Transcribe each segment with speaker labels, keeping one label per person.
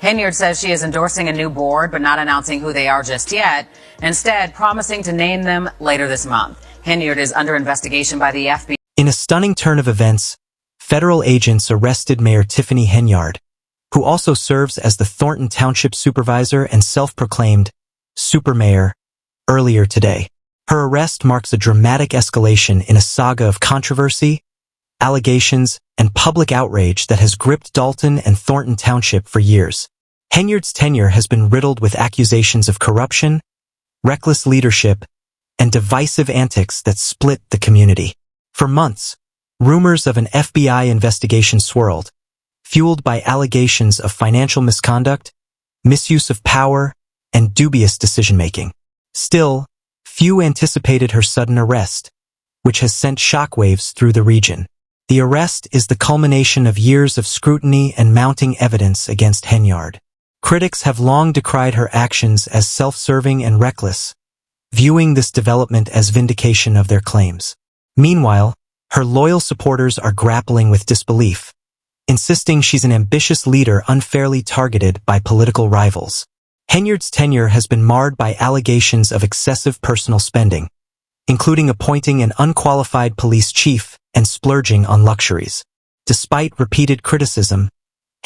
Speaker 1: Henyard says she is endorsing a new board, but not announcing who they are just yet, instead promising to name them later this month. Henyard is under investigation by the FBI.
Speaker 2: In a stunning turn of events, federal agents arrested Mayor Tiffany Henyard, who also serves as the Thornton Township Supervisor and self-proclaimed Super Mayor, earlier today. Her arrest marks a dramatic escalation in a saga of controversy, allegations, and public outrage that has gripped Dalton and Thornton Township for years. Henyard's tenure has been riddled with accusations of corruption, reckless leadership, and divisive antics that split the community. For months, rumors of an FBI investigation swirled, fueled by allegations of financial misconduct, misuse of power, and dubious decision-making. Still, few anticipated her sudden arrest, which has sent shockwaves through the region. The arrest is the culmination of years of scrutiny and mounting evidence against Henyard. Critics have long decried her actions as self-serving and reckless, viewing this development as vindication of their claims. Meanwhile, her loyal supporters are grappling with disbelief, insisting she's an ambitious leader unfairly targeted by political rivals. Henyard's tenure has been marred by allegations of excessive personal spending, including appointing an unqualified police chief and splurging on luxuries. Despite repeated criticism,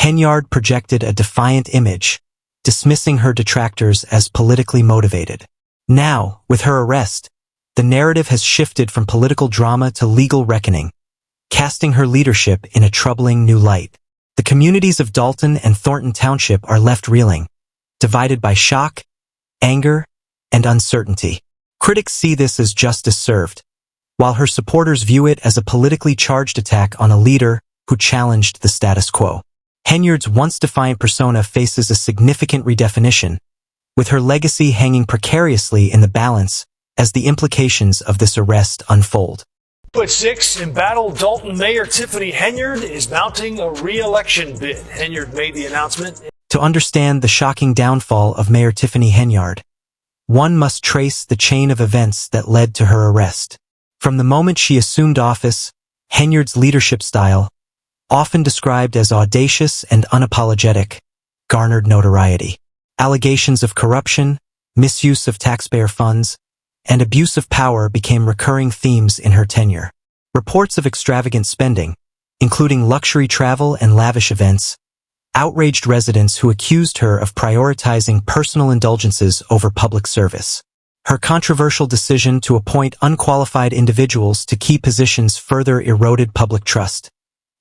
Speaker 2: Henyard projected a defiant image, dismissing her detractors as politically motivated. Now, with her arrest, the narrative has shifted from political drama to legal reckoning, casting her leadership in a troubling new light. The communities of Dalton and Thornton Township are left reeling, divided by shock, anger, and uncertainty. Critics see this as justice served, while her supporters view it as a politically charged attack on a leader who challenged the status quo. Henyard's once defiant persona faces a significant redefinition, with her legacy hanging precariously in the balance as the implications of this arrest unfold.
Speaker 3: At 6, embattled Dalton Mayor Tiffany Henyard is mounting a re-election bid. Henyard made the announcement.
Speaker 2: To understand the shocking downfall of Mayor Tiffany Henyard, one must trace the chain of events that led to her arrest. From the moment she assumed office, Henyard's leadership style, often described as audacious and unapologetic, garnered notoriety. Allegations of corruption, misuse of taxpayer funds, and abuse of power became recurring themes in her tenure. Reports of extravagant spending, including luxury travel and lavish events, outraged residents who accused her of prioritizing personal indulgences over public service. Her controversial decision to appoint unqualified individuals to key positions further eroded public trust,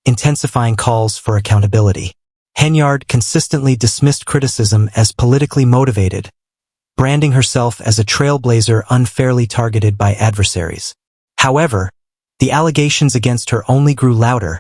Speaker 2: intensifying calls for accountability. Henyard consistently dismissed criticism as politically motivated, branding herself as a trailblazer unfairly targeted by adversaries. However, the allegations against her only grew louder,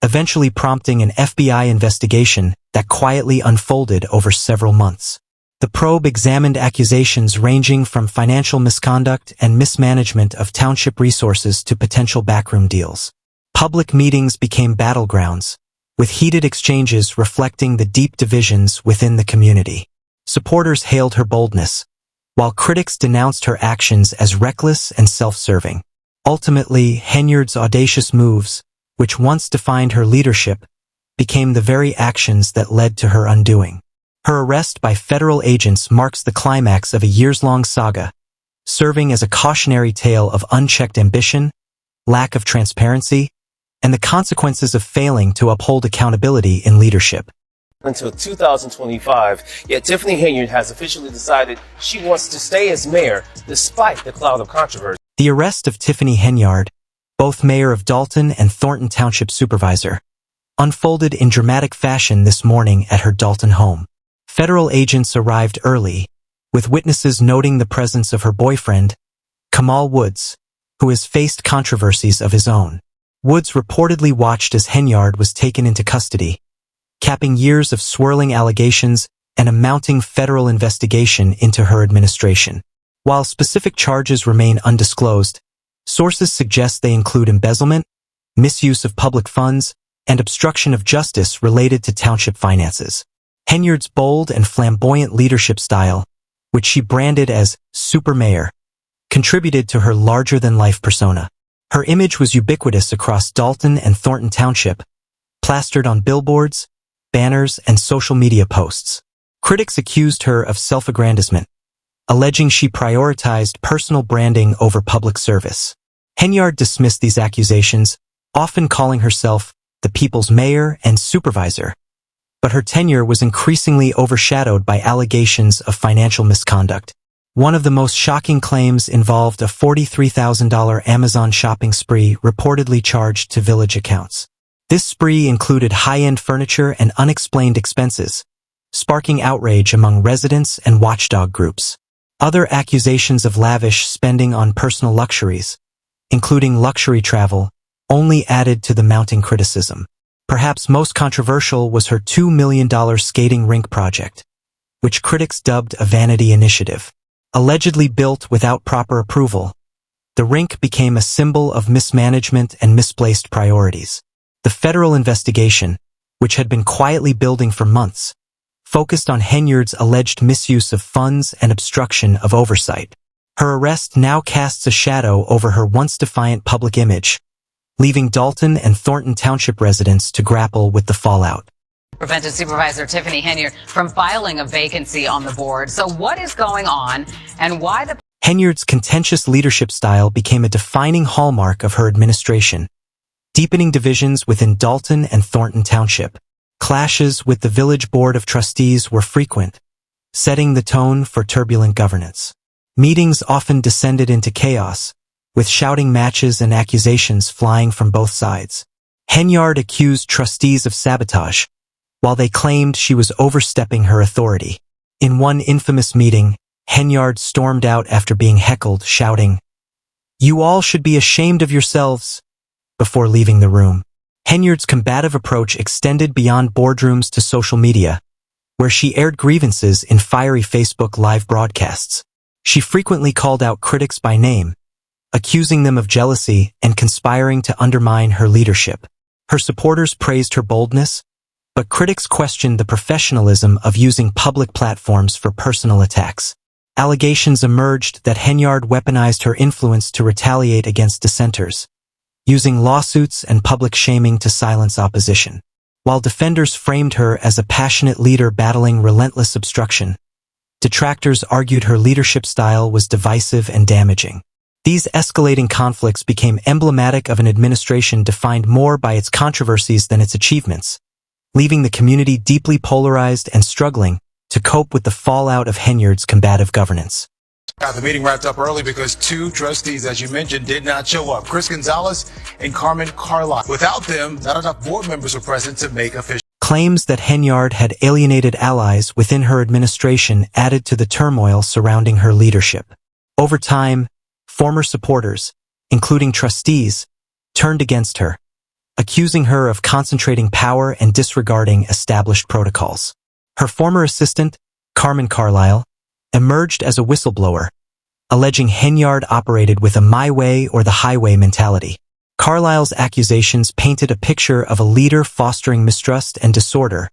Speaker 2: eventually prompting an FBI investigation that quietly unfolded over several months. The probe examined accusations ranging from financial misconduct and mismanagement of township resources to potential backroom deals. Public meetings became battlegrounds, with heated exchanges reflecting the deep divisions within the community. Supporters hailed her boldness, while critics denounced her actions as reckless and self-serving. Ultimately, Henyard's audacious moves, which once defined her leadership, became the very actions that led to her undoing. Her arrest by federal agents marks the climax of a years-long saga, serving as a cautionary tale of unchecked ambition, lack of transparency, and the consequences of failing to uphold accountability in leadership.
Speaker 4: Until 2025, yet Tiffany Henyard has officially decided she wants to stay as mayor despite the cloud of controversy.
Speaker 2: The arrest of Tiffany Henyard, both mayor of Dalton and Thornton Township Supervisor, unfolded in dramatic fashion this morning at her Dalton home. Federal agents arrived early, with witnesses noting the presence of her boyfriend, Kamal Woods, who has faced controversies of his own. Woods reportedly watched as Henyard was taken into custody, capping years of swirling allegations and a mounting federal investigation into her administration. While specific charges remain undisclosed, sources suggest they include embezzlement, misuse of public funds, and obstruction of justice related to township finances. Henyard's bold and flamboyant leadership style, which she branded as Super Mayor, contributed to her larger-than-life persona. Her image was ubiquitous across Dalton and Thornton Township, plastered on billboards, banners, and social media posts. Critics accused her of self-aggrandizement, alleging she prioritized personal branding over public service. Henyard dismissed these accusations, often calling herself the people's mayor and supervisor. But her tenure was increasingly overshadowed by allegations of financial misconduct. One of the most shocking claims involved a $43,000 Amazon shopping spree reportedly charged to village accounts. This spree included high-end furniture and unexplained expenses, sparking outrage among residents and watchdog groups. Other accusations of lavish spending on personal luxuries, including luxury travel, only added to the mounting criticism. Perhaps most controversial was her $2 million skating rink project, which critics dubbed a vanity initiative. Allegedly built without proper approval, the rink became a symbol of mismanagement and misplaced priorities. The federal investigation, which had been quietly building for months, focused on Henyard's alleged misuse of funds and obstruction of oversight. Her arrest now casts a shadow over her once defiant public image, leaving Dalton and Thornton Township residents to grapple with the fallout.
Speaker 1: Prevented Supervisor Tiffany Henyard from filing a vacancy on the board. So what is going on and why the...
Speaker 2: Henyard's contentious leadership style became a defining hallmark of her administration, deepening divisions within Dalton and Thornton Township. Clashes with the village board of trustees were frequent, setting the tone for turbulent governance. Meetings often descended into chaos, with shouting matches and accusations flying from both sides. Henyard accused trustees of sabotage, while they claimed she was overstepping her authority. In one infamous meeting, Henyard stormed out after being heckled, shouting, "You all should be ashamed of yourselves," before leaving the room. Henyard's combative approach extended beyond boardrooms to social media, where she aired grievances in fiery Facebook live broadcasts. She frequently called out critics by name, accusing them of jealousy and conspiring to undermine her leadership. Her supporters praised her boldness, but critics questioned the professionalism of using public platforms for personal attacks. Allegations emerged that Henyard weaponized her influence to retaliate against dissenters, using lawsuits and public shaming to silence opposition. While defenders framed her as a passionate leader battling relentless obstruction, detractors argued her leadership style was divisive and damaging. These escalating conflicts became emblematic of an administration defined more by its controversies than its achievements, leaving the community deeply polarized and struggling to cope with the fallout of Henyard's combative governance.
Speaker 5: The meeting wrapped up early because two trustees, as you mentioned, did not show up. Chris Gonzalez and Carmen Carlisle. Without them, not enough board members were present to make official.
Speaker 2: Claims that Henyard had alienated allies within her administration added to the turmoil surrounding her leadership. Over time, former supporters, including trustees, turned against her, accusing her of concentrating power and disregarding established protocols. Her former assistant, Carmen Carlisle, emerged as a whistleblower, alleging Henyard operated with a my way or the highway mentality. Carlisle's accusations painted a picture of a leader fostering mistrust and disorder,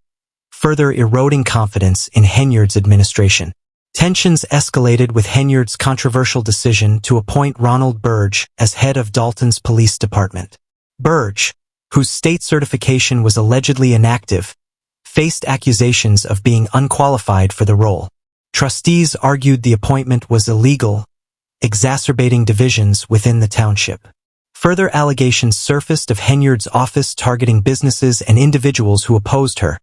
Speaker 2: further eroding confidence in Henyard's administration. Tensions escalated with Henyard's controversial decision to appoint Ronald Burge as head of Dalton's police department. Burge, whose state certification was allegedly inactive, faced accusations of being unqualified for the role. Trustees argued the appointment was illegal, exacerbating divisions within the township. Further allegations surfaced of Henyard's office targeting businesses and individuals who opposed her,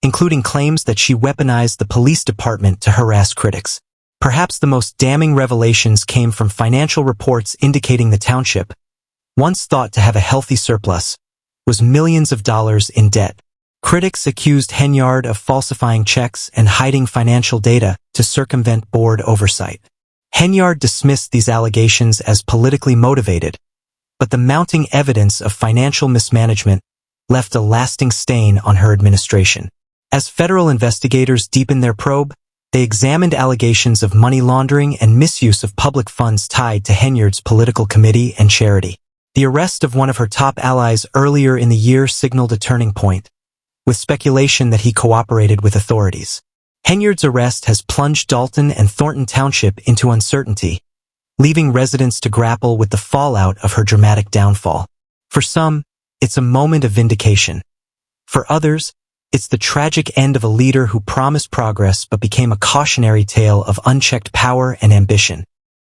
Speaker 2: including claims that she weaponized the police department to harass critics. Perhaps the most damning revelations came from financial reports indicating the township, once thought to have a healthy surplus, was millions of dollars in debt. Critics accused Henyard of falsifying checks and hiding financial data to circumvent board oversight. Henyard dismissed these allegations as politically motivated, but the mounting evidence of financial mismanagement left a lasting stain on her administration. As federal investigators deepened their probe, they examined allegations of money laundering and misuse of public funds tied to Henyard's political committee and charity. The arrest of one of her top allies earlier in the year signaled a turning point, with speculation that he cooperated with authorities. Henyard's arrest has plunged Dalton and Thornton Township into uncertainty, leaving residents to grapple with the fallout of her dramatic downfall. For some, it's a moment of vindication. For others, It's the tragic end of a leader who promised progress but became a cautionary tale of unchecked power and ambition.